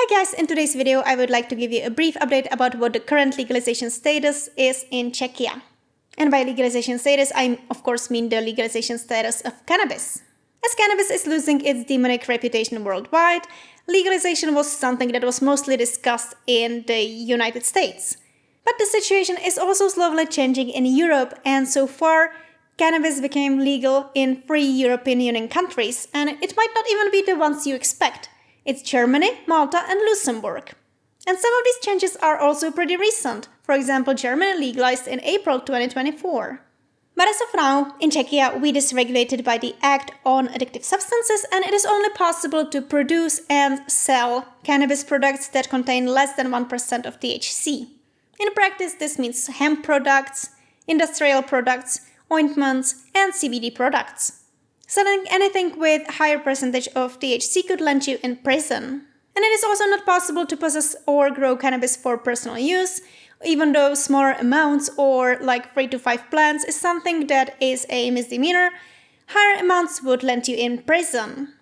Hi guys, in today's video I would like to give you a brief update about what the current legalization status is in Czechia. And by legalization status, I of course mean the legalization status of cannabis. As cannabis is losing its demonic reputation worldwide, legalization was something that was mostly discussed in the United States. But the situation is also slowly changing in Europe, and so far, cannabis became legal in 3 European Union countries, and it might not even be the ones you expect. It's Germany, Malta, and Luxembourg. And some of these changes are also pretty recent. For example, Germany legalized in April 2024. But as of now, in Czechia, weed is regulated by the Act on Addictive Substances, and it is only possible to produce and sell cannabis products that contain less than 1% of THC. In practice, this means hemp products, industrial products, ointments, and CBD products. Selling anything with higher percentage of THC could land you in prison. And it is also not possible to possess or grow cannabis for personal use, even though smaller amounts or like 3 to 5 plants is something that is a misdemeanor. Higher amounts would land you in prison.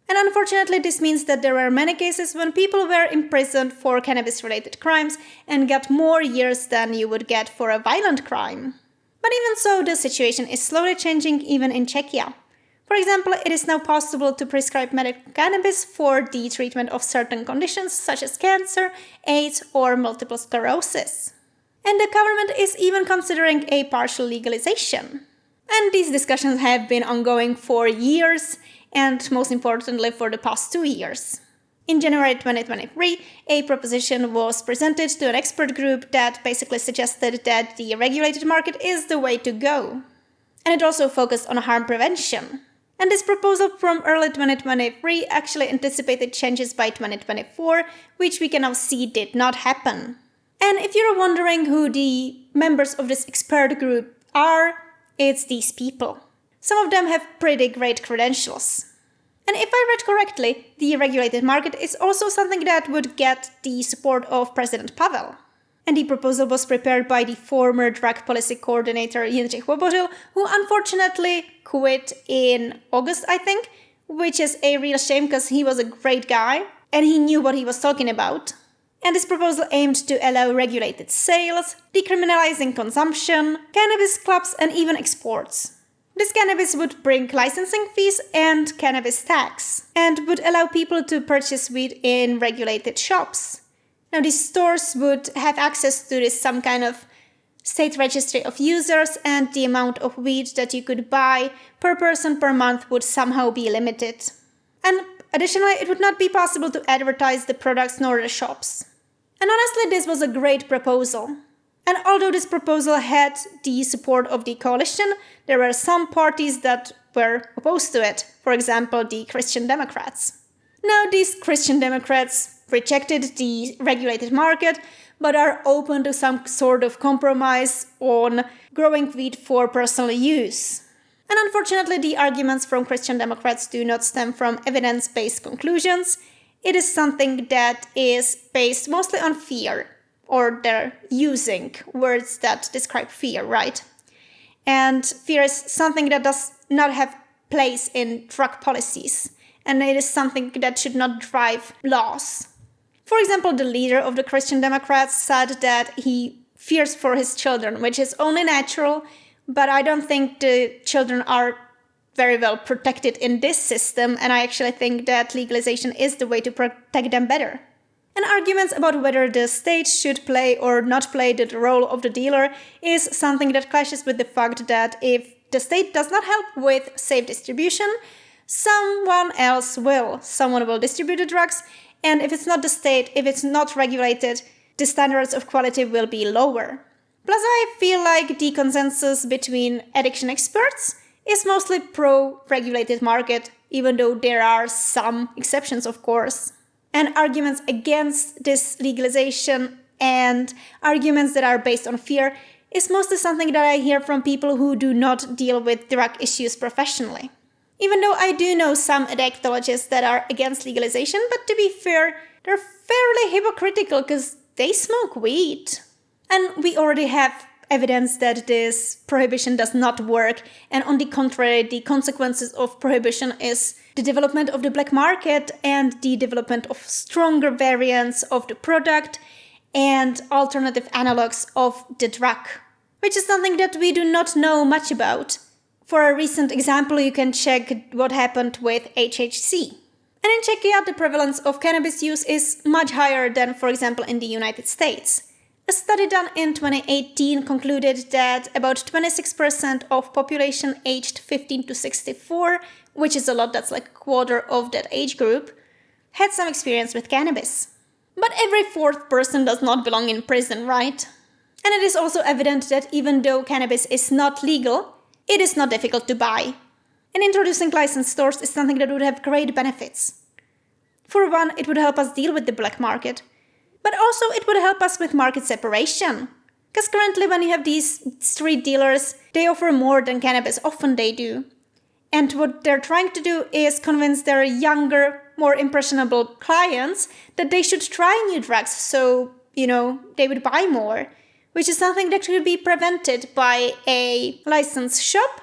And unfortunately, this means that there are many cases when people were imprisoned for cannabis-related crimes and got more years than you would get for a violent crime. But even so, the situation is slowly changing even in Czechia. For example, it is now possible to prescribe medical cannabis for the treatment of certain conditions such as cancer, AIDS, or multiple sclerosis. And the government is even considering a partial legalization. And these discussions have been ongoing for years, and most importantly for the past 2 years. In January 2023, a proposition was presented to an expert group that basically suggested that the regulated market is the way to go. And it also focused on harm prevention. And this proposal from early 2023 actually anticipated changes by 2024, which we can now see did not happen. And if you're wondering who the members of this expert group are, it's these people. Some of them have pretty great credentials. And if I read correctly, the regulated market is also something that would get the support of President Pavel. And the proposal was prepared by the former drug policy coordinator Jindřich Vobořil, who unfortunately quit in August, I think, which is a real shame because he was a great guy and he knew what he was talking about. And this proposal aimed to allow regulated sales, decriminalizing consumption, cannabis clubs, and even exports. This cannabis would bring licensing fees and cannabis tax, and would allow people to purchase weed in regulated shops. Now, these stores would have access to some kind of state registry of users, and the amount of weed that you could buy per person per month would somehow be limited. And additionally, it would not be possible to advertise the products nor the shops. And honestly, this was a great proposal. And although this proposal had the support of the coalition, there were some parties that were opposed to it, for example, the Christian Democrats. Now, these Christian Democrats rejected the regulated market, but are open to some sort of compromise on growing weed for personal use. And unfortunately, the arguments from Christian Democrats do not stem from evidence-based conclusions. It is something that is based mostly on fear, or they're using words that describe fear, right? And fear is something that does not have place in drug policies, and it is something that should not drive laws. For example, the leader of the Christian Democrats said that he fears for his children, which is only natural, but I don't think the children are very well protected in this system, and I actually think that legalization is the way to protect them better. And arguments about whether the state should play or not play the role of the dealer is something that clashes with the fact that if the state does not help with safe distribution, someone else will. Someone will distribute the drugs, and if it's not the state, if it's not regulated, the standards of quality will be lower. Plus, I feel like the consensus between addiction experts is mostly pro-regulated market, even though there are some exceptions, of course. And arguments against this legalization and arguments that are based on fear is mostly something that I hear from people who do not deal with drug issues professionally. Even though I do know some addictologists that are against legalization, but to be fair, they're fairly hypocritical because they smoke weed. And we already have evidence that this prohibition does not work. And on the contrary, the consequences of prohibition is the development of the black market and the development of stronger variants of the product and alternative analogs of the drug, which is something that we do not know much about. For a recent example, you can check what happened with HHC. And in Czechia, the prevalence of cannabis use is much higher than, for example, in the United States. A study done in 2018 concluded that about 26% of population aged 15 to 64, which is a lot, that's like a quarter of that age group, had some experience with cannabis. But every fourth person does not belong in prison, right? And it is also evident that even though cannabis is not legal, it is not difficult to buy. And introducing licensed stores is something that would have great benefits. For one, it would help us deal with the black market. But also it would help us with market separation. Because currently when you have these street dealers, they offer more than cannabis, often they do. And what they're trying to do is convince their younger, more impressionable clients that they should try new drugs so, they would buy more. Which is something that could be prevented by a licensed shop.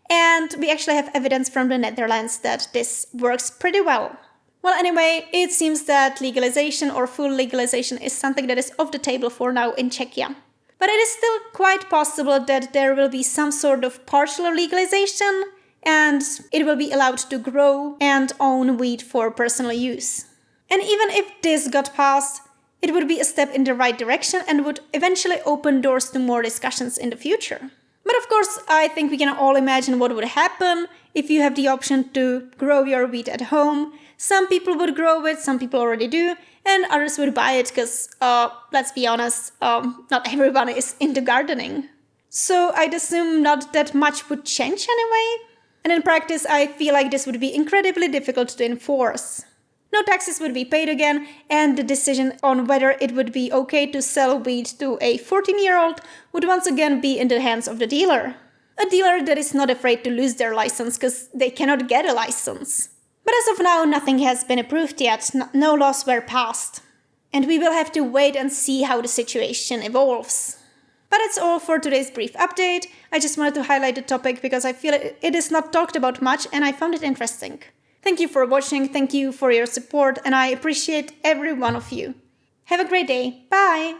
And we actually have evidence from the Netherlands that this works pretty well. Well, anyway, it seems that legalization or full legalization is something that is off the table for now in Czechia. But it is still quite possible that there will be some sort of partial legalization and it will be allowed to grow and own weed for personal use. And even if this got passed, it would be a step in the right direction and would eventually open doors to more discussions in the future. But of course, I think we can all imagine what would happen if you have the option to grow your weed at home. Some people would grow it, some people already do, and others would buy it because, let's be honest, not everyone is into gardening. So I'd assume not that much would change anyway. And in practice, I feel like this would be incredibly difficult to enforce. No taxes would be paid again, and the decision on whether it would be okay to sell weed to a 14-year-old would once again be in the hands of the dealer. A dealer that is not afraid to lose their license because they cannot get a license. But as of now, nothing has been approved yet, no laws were passed. And we will have to wait and see how the situation evolves. But that's all for today's brief update. I just wanted to highlight the topic because I feel it is not talked about much and I found it interesting. Thank you for watching, thank you for your support, and I appreciate every one of you. Have a great day. Bye!